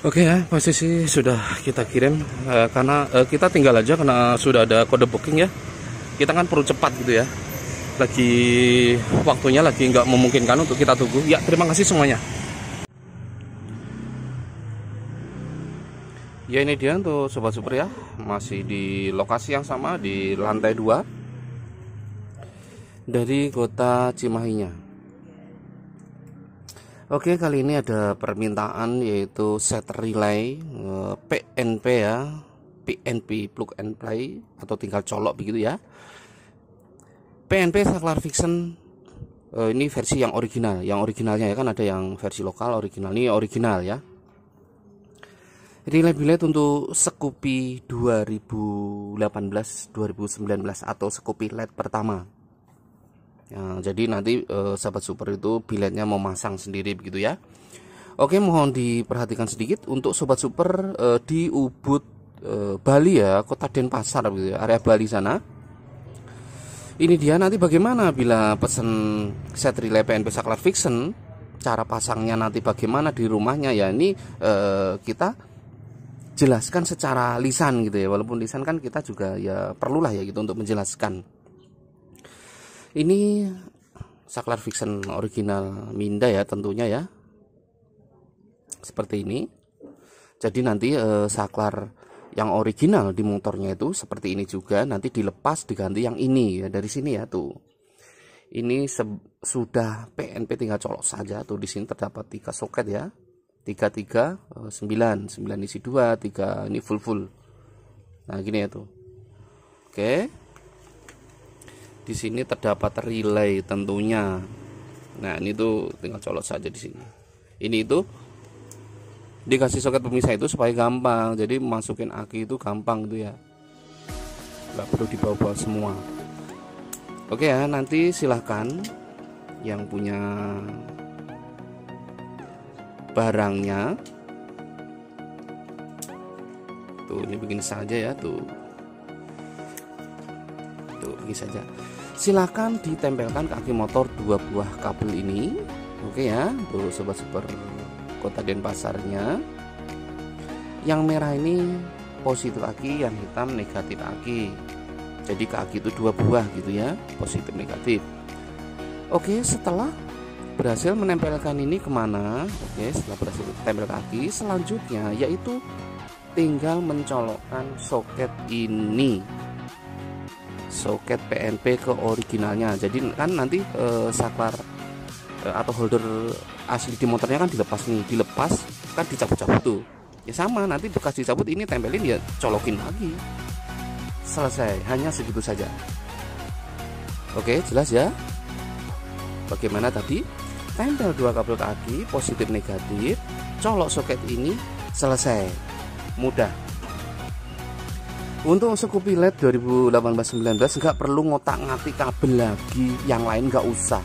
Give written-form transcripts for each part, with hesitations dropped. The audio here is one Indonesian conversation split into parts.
Oke ya, posisi sudah kita kirim karena kita tinggal aja karena sudah ada kode booking ya. Kita kan perlu cepat gitu ya. Lagi waktunya lagi nggak memungkinkan untuk kita tunggu. Ya, terima kasih semuanya. Ya, ini dia untuk Sobat Super ya. Masih di lokasi yang sama di lantai 2 dari kota Cimahinya. Oke, kali ini ada permintaan yaitu set relay PNP ya, PNP plug and play atau tinggal colok begitu ya. PNP Saklar Vixen ini versi yang original, yang originalnya ya, kan ada yang versi lokal original, ini original ya. Relay billet untuk Scoopy 2018-2019 atau Scoopy LED pertama. Ya, jadi nanti Sahabat Super itu billetnya mau masang sendiri begitu ya. Oke, mohon diperhatikan sedikit untuk Sobat Super di Ubud Bali ya, Kota Denpasar begitu ya, area Bali sana. Ini dia nanti bagaimana bila pesen set relay PNP Saklar Vixen, cara pasangnya nanti bagaimana di rumahnya ya. Ini kita jelaskan secara lisan gitu ya, walaupun lisan kan kita juga ya perlulah ya gitu untuk menjelaskan. Ini Saklar Vixen original Minda ya tentunya ya, seperti ini. Jadi nanti saklar yang original di motornya itu seperti ini juga, nanti dilepas diganti yang ini ya, dari sini ya tuh. Ini sudah PNP, tinggal colok saja tuh. Di sini terdapat 3 soket ya, 3 9 isi 2, 3 ini full. Nah gini ya tuh. Oke. Di sini terdapat relay tentunya. Nah, ini tuh tinggal colok saja di sini. Ini itu dikasih soket pemisah itu supaya gampang. Jadi masukin aki itu gampang gitu ya. Nggak perlu dibawa-bawa semua. Oke ya, nanti silahkan yang punya barangnya. Tuh, ini begini saja ya tuh. Tuh, begini saja. Silakan ditempelkan ke aki motor 2 buah kabel ini. Oke ya, tuh Sobat Super Kota Denpasarnya. Yang merah ini positif aki, yang hitam negatif aki. Jadi ke aki itu 2 buah gitu ya, positif negatif. Oke, setelah berhasil menempelkan ini kemana? Oke, setelah berhasil tempel ke aki, selanjutnya yaitu tinggal mencolokkan soket ini, soket PNP ke originalnya. Jadi kan nanti saklar atau holder asli di motornya kan dilepas nih, dilepas kan dicabut-cabut tuh ya, sama nanti bekas dicabut ini tempelin ya, colokin lagi, selesai. Hanya segitu saja. Oke, jelas ya bagaimana tadi? Tempel 2 kabel ke aki, positif negatif, colok soket ini, selesai, mudah. Untuk Scoopy LED 2018-19 nggak perlu ngotak-ngatik kabel lagi, yang lain nggak usah.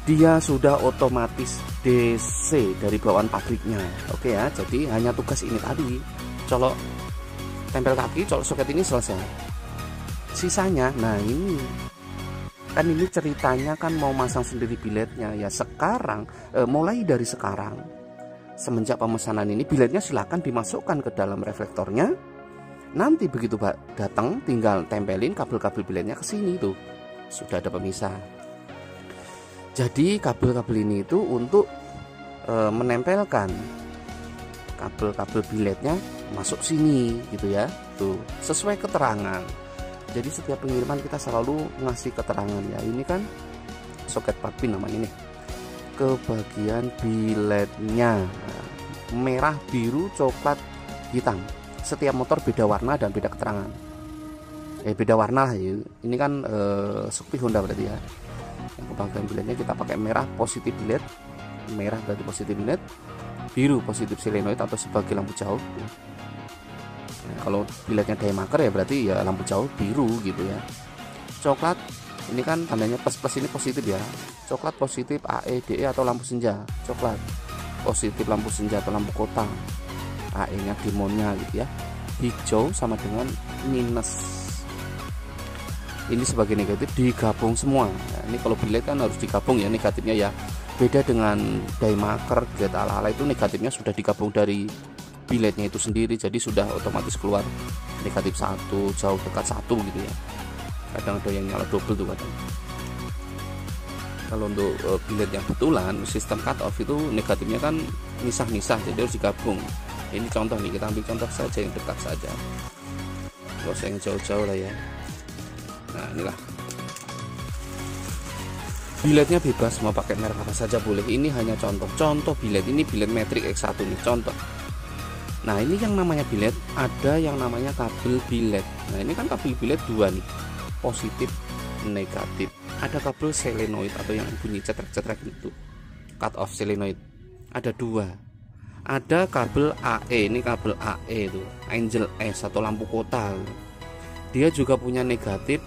Dia sudah otomatis DC dari bawaan pabriknya. Oke ya, jadi hanya tugas ini tadi, colok tempel kaki, colok soket ini, selesai. Sisanya, nah ini kan ini ceritanya kan mau masang sendiri billetnya ya. Sekarang mulai dari sekarang, semenjak pemesanan ini, billetnya silahkan dimasukkan ke dalam reflektornya. Nanti begitu datang tinggal tempelin kabel-kabel billetnya ke sini tuh. Sudah ada pemisah. Jadi kabel-kabel ini itu untuk menempelkan kabel-kabel billetnya masuk sini gitu ya. Tuh, sesuai keterangan. Jadi setiap pengiriman kita selalu ngasih keterangan ya. Ini kan soket 4 pin namanya nih. Ke bagian billetnya. Nah, merah, biru, coklat, hitam. Setiap motor beda warna dan beda keterangan. Beda warna lah ya. Ini kan Scoopy Honda berarti ya. Yang bagian billetnya kita pakai merah positif billet. Merah berarti positif billet. Biru positif solenoid atau sebagai lampu jauh. Nah, kalau billetnya diemaker ya berarti ya lampu jauh biru gitu ya. Coklat ini kan tandanya plus ini positif ya. Coklat positif AE, DE atau lampu senja. Coklat positif lampu senja atau lampu kota. AE-nya demonnya gitu ya. Hijau sama dengan minus. Ini sebagai negatif digabung semua. Nah, ini kalau billet kan harus digabung ya negatifnya ya. Beda dengan die marker, bilet ala-ala itu negatifnya sudah digabung dari biletnya itu sendiri, jadi sudah otomatis keluar negatif 1, jauh dekat 1 gitu ya. Kadang ada yang nyala double tuh kadang. Kalau untuk bilet yang betulan, sistem cut off itu negatifnya kan misah-misah, jadi harus digabung. Ini contoh nih, kita ambil contoh saja yang dekat saja, nggak usah yang jauh-jauh lah ya. Nah inilah biletnya, bebas mau pakai merek apa saja boleh. Ini hanya contoh bilet, ini bilet metrik X1 nih contoh. Nah ini yang namanya bilet, ada yang namanya kabel bilet. Nah ini kan kabel bilet 2 nih, positif negatif. Ada kabel selenoid atau yang bunyi cetrek-cetrek itu, cut off selenoid, ada 2. Ada kabel AE, ini kabel AE itu Angel S atau lampu kota, dia juga punya negatif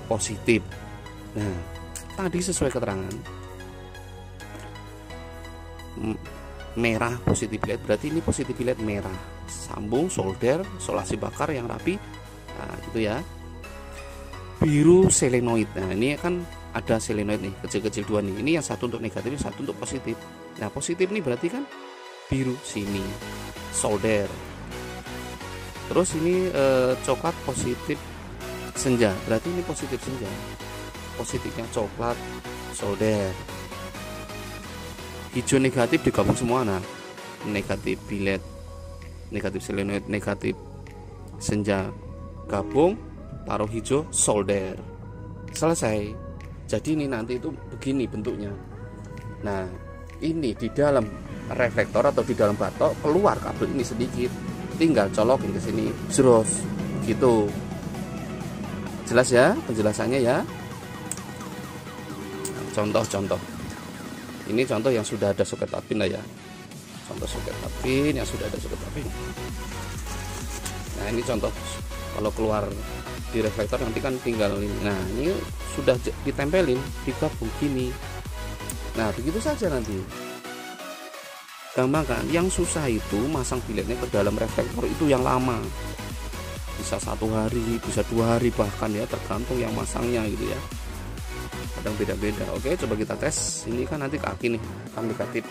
positif. Nah tadi sesuai keterangan merah positif bilet, berarti ini positif bilet merah, sambung solder, solasi bakar yang rapi, nah gitu ya. Biru selenoid, nah ini kan ada selenoid nih, kecil-kecil 2 nih, ini yang satu untuk negatif, yang satu untuk positif. Nah positif nih berarti kan biru sini solder, terus ini coklat positif senja, berarti ini positif senja, positifnya coklat solder. Hijau negatif digabung semua, nah negatif bilet, negatif selenoid, negatif senja gabung, taruh hijau solder, selesai. Jadi ini nanti itu begini bentuknya. Nah ini di dalam reflektor atau di dalam batok keluar kabel ini sedikit, tinggal colokin ke sini, jros gitu. Jelas ya penjelasannya ya. Contoh-contoh ini contoh yang sudah ada soket pin lah ya, contoh soket pin yang sudah ada soket pin. Nah ini contoh kalau keluar di reflektor nanti kan tinggal ini. Nah ini sudah ditempelin, digabung gini. Nah begitu saja nanti, gampang kan. Yang susah itu masang biletnya ke dalam reflektor, itu yang lama, bisa 1 hari, bisa 2 hari bahkan ya, tergantung yang masangnya gitu ya, kadang beda-beda. Oke coba kita tes. Ini kan nanti kaki nih, hitam negatif,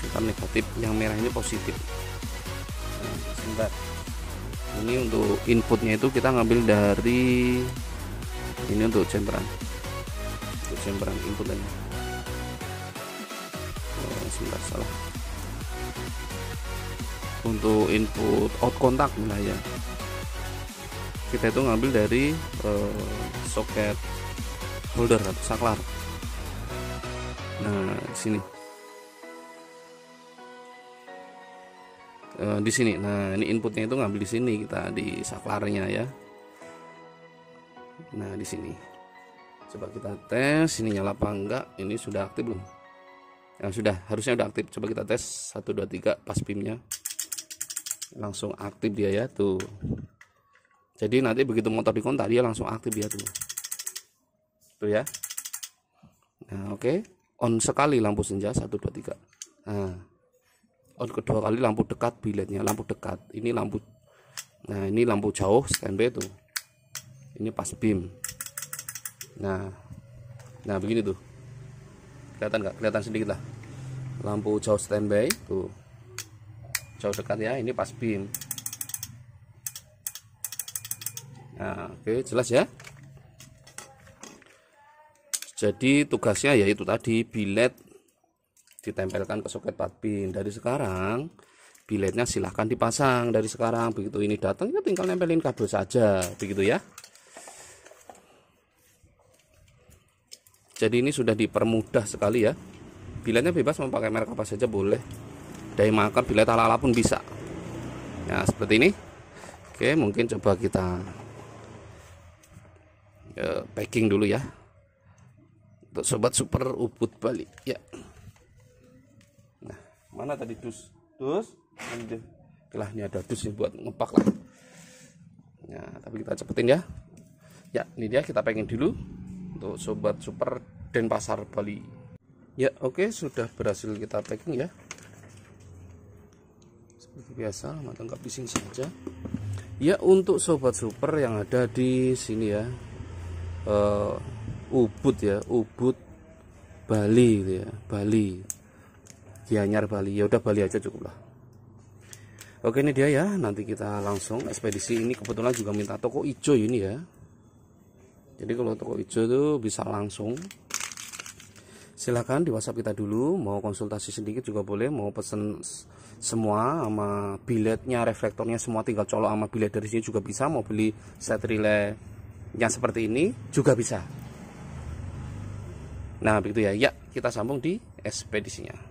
hitam negatif, yang merah ini positif. Nah, sebentar, ini untuk inputnya itu kita ngambil dari ini, untuk chamberan input aja. Sebentar, salah. Untuk input out kontak lah ya, kita itu ngambil dari soket holder atau saklar. Nah di sini. Nah ini inputnya itu ngambil di sini, kita di saklarnya ya. Nah di sini coba kita tes ini nyala apa enggak. Ini sudah aktif belum? Yang sudah, harusnya udah aktif. Coba kita tes 1 2 3, pas pimnya langsung aktif dia ya tuh. Jadi nanti begitu motor dikontak dia langsung aktif dia tuh ya. Nah oke. On sekali lampu senja 1 2 3. Nah on kedua kali lampu dekat biletnya, lampu dekat. Ini lampu, nah ini lampu jauh standby tuh, ini pas beam. Nah begini tuh, kelihatan nggak? Kelihatan sedikit lah, lampu jauh standby tuh, jauh dekat ya, ini pas beam. Nah oke, jelas ya. Jadi tugasnya yaitu tadi, bilet ditempelkan ke soket 4 pin. Dari sekarang biletnya silahkan dipasang dari sekarang. Begitu ini datang ya tinggal nempelin kabel saja, begitu ya. Jadi ini sudah dipermudah sekali ya. Biletnya bebas mau pakai merek apa saja boleh, dari marker bilet ala-ala pun bisa. Nah seperti ini. Oke, mungkin coba kita packing dulu ya, untuk sobat super Ubud Bali ya. Nah mana tadi dus lah, ini ada dus buat ngepak lah. Nah tapi kita cepetin ya. Ya ini dia, kita packing dulu untuk sobat super Denpasar Bali ya. Oke, sudah berhasil kita packing ya, seperti biasa, mata nggak bising saja ya. Untuk sobat super yang ada di sini ya, Ubud ya, Ubud Bali gitu ya, Bali, Gianyar Bali. Ya udah Bali aja cukup lah. Oke, ini dia ya, nanti kita langsung ekspedisi. Ini kebetulan juga minta toko hijau ini ya. Jadi kalau toko hijau itu bisa langsung. Silahkan di WhatsApp kita dulu, mau konsultasi sedikit juga boleh, mau pesen semua sama biletnya, reflektornya semua tinggal colok sama bilet dari sini juga bisa, mau beli set relay yang seperti ini juga bisa. Nah begitu ya, ya kita sambung di ekspedisinya.